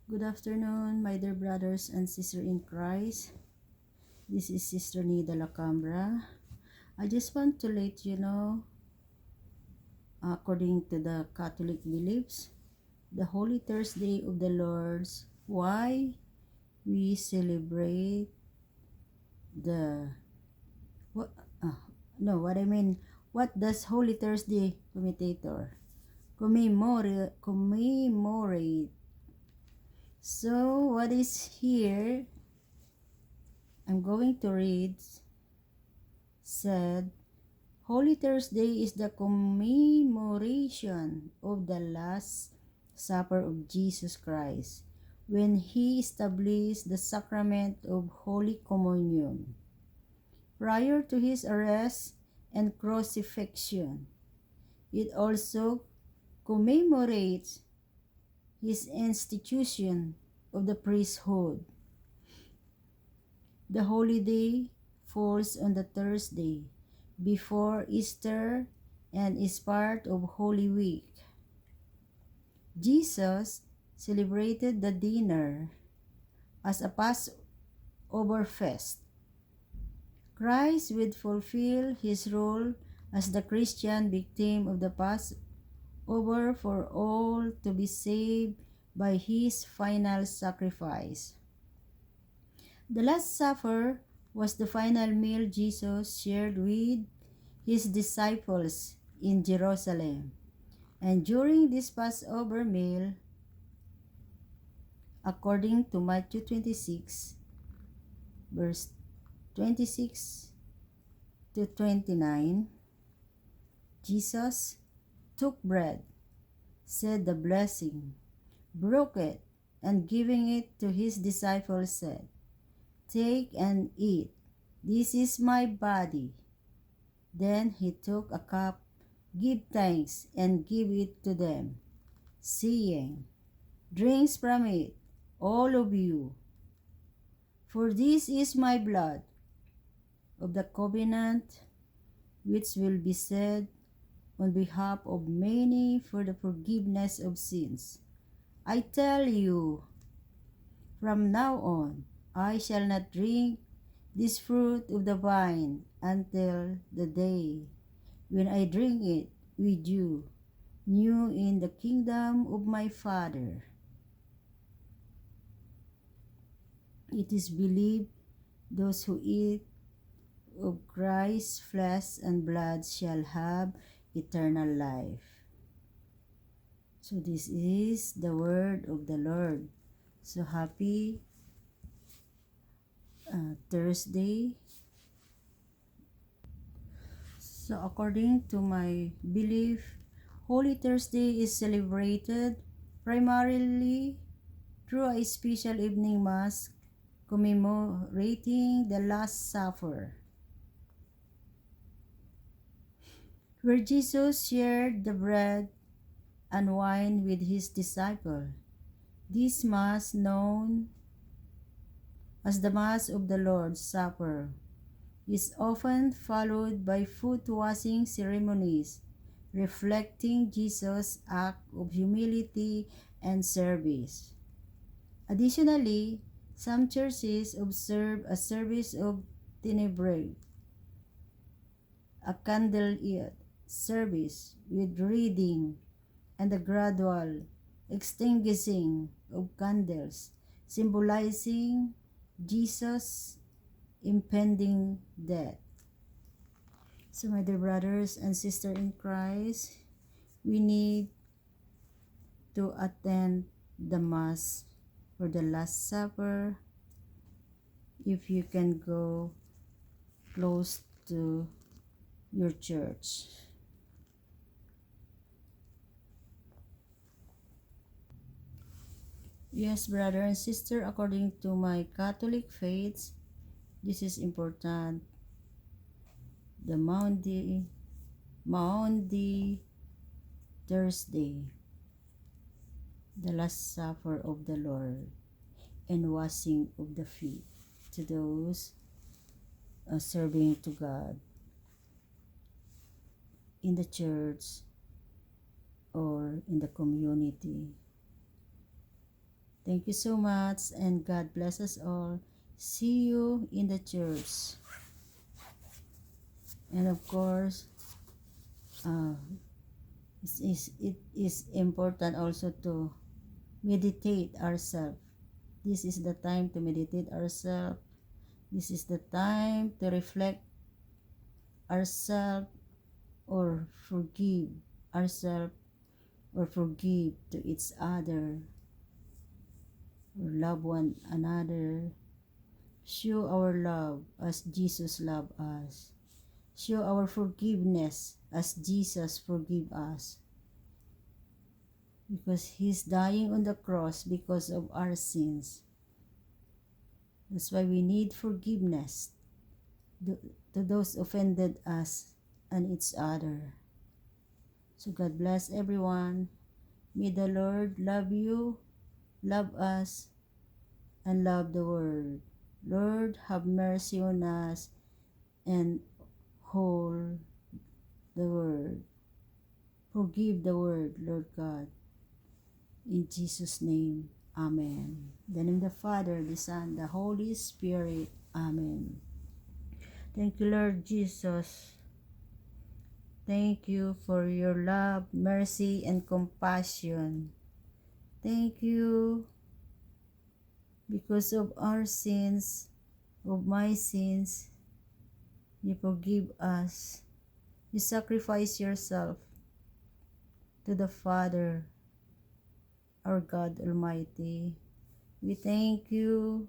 Good afternoon, my dear brothers and sisters in Christ. This is Sister Nida Lacambra. I just want to let you know, according to the Catholic beliefs, the Holy Thursday of the Lord's, why we celebrate the, what, no, what I mean, what does Holy Thursday commemorate? So, what is here? I'm going to read, said, Holy Thursday is the commemoration of the Last Supper of Jesus Christ, when He established the sacrament of Holy Communion. Prior to His arrest and crucifixion, it also commemorates His institution of the priesthood. The holiday falls on the Thursday before Easter and is part of Holy Week. Jesus celebrated the dinner as a Passover feast. Christ would fulfill his role as the Christian victim of the Passover for all to be saved by his final sacrifice. The Last Supper was the final meal Jesus shared with his disciples in Jerusalem. And during this Passover meal, according to Matthew 26, verse 26 to 29, Jesus took bread, said the blessing, broke it, and giving it to his disciples said, "Take and eat. This is my body." Then he took a cup, gave thanks, and gave it to them, saying, "Drink from it, all of you, for this is my blood of the covenant, which will be shed on behalf of many for the forgiveness of sins. I tell you, from now on, I shall not drink this fruit of the vine until the day when I drink it with you, new in the kingdom of my Father." It is believed those who eat of Christ's flesh and blood shall have eternal life. So this is the word of the Lord. So happy Thursday. So according to my belief, Holy Thursday is celebrated primarily through a special evening mass commemorating the Last Supper, where Jesus shared the bread and wine with his disciples. This Mass, known as the Mass of the Lord's Supper, is often followed by foot-washing ceremonies, reflecting Jesus' act of humility and service. Additionally, some churches observe a service of Tenebrae, a candlelit service with reading and the gradual extinguishing of candles, symbolizing Jesus' impending death. So, my dear brothers and sisters in Christ, we need to attend the Mass for the Last Supper if you can go close to your church. Yes, brother and sister, according to my Catholic faith, this is important. The Maundy Thursday, the Last Supper of the Lord, and washing of the feet to those serving to God in the church or in the community. Thank you so much, and God bless us all. See you in the church. And of course, it is important also to meditate ourselves. This is the time to meditate ourselves. This is the time to reflect ourselves, or forgive ourselves, or forgive to each other, or love one another. Show our love as Jesus loved us. Show our forgiveness as Jesus forgive us. Because He's dying on the cross because of our sins. That's why we need forgiveness to those offended us and each other. So God bless everyone. May the Lord love you, love us, and love the world. Lord, have mercy on us and hold the world. Forgive the world, Lord God. In Jesus' name, amen. In the name of the Father, the Son, the Holy Spirit. Amen. Thank you, Lord Jesus. Thank you for your love, mercy, and compassion. Thank you because of our sins, of my sins. You forgive us. You sacrifice yourself to the Father, our God Almighty. We thank you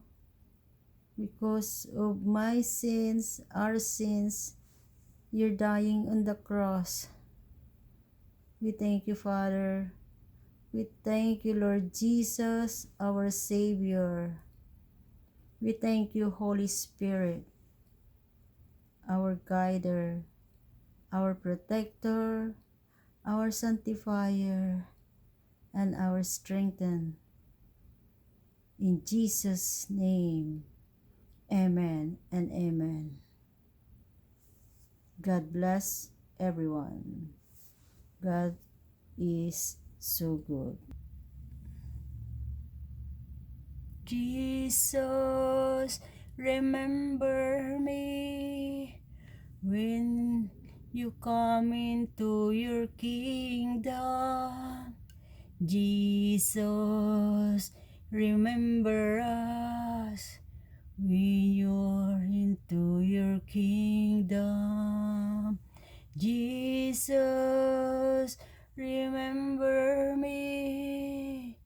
because of my sins, our sins. You're dying on the cross. We thank you, Father. We thank you, Lord Jesus, our Savior. We thank you, Holy Spirit, our guider, our protector, our sanctifier, and our strengthen. In Jesus' name, amen and amen. God bless everyone. God is so good. Jesus, remember me when you come into your kingdom. Jesus, remember us when you're into your kingdom. Jesus, remember me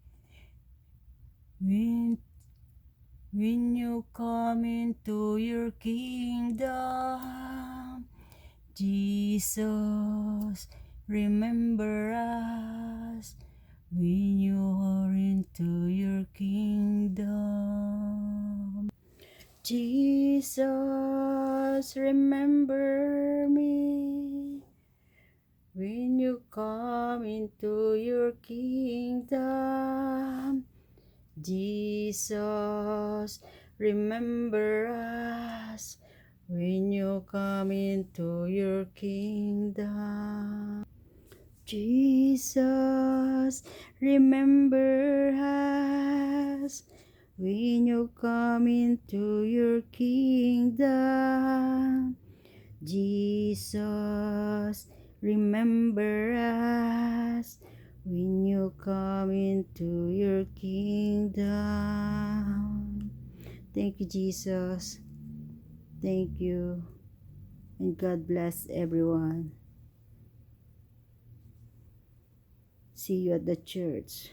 when you come into your kingdom. Jesus, remember us when you're into your kingdom. Jesus, remember me when you come into your kingdom. Jesus, remember us when you come into your kingdom. Jesus, remember us when you come into your kingdom. Jesus, remember us when you come into your kingdom. Thank you, Jesus. Thank you. And God bless everyone. See you at the church.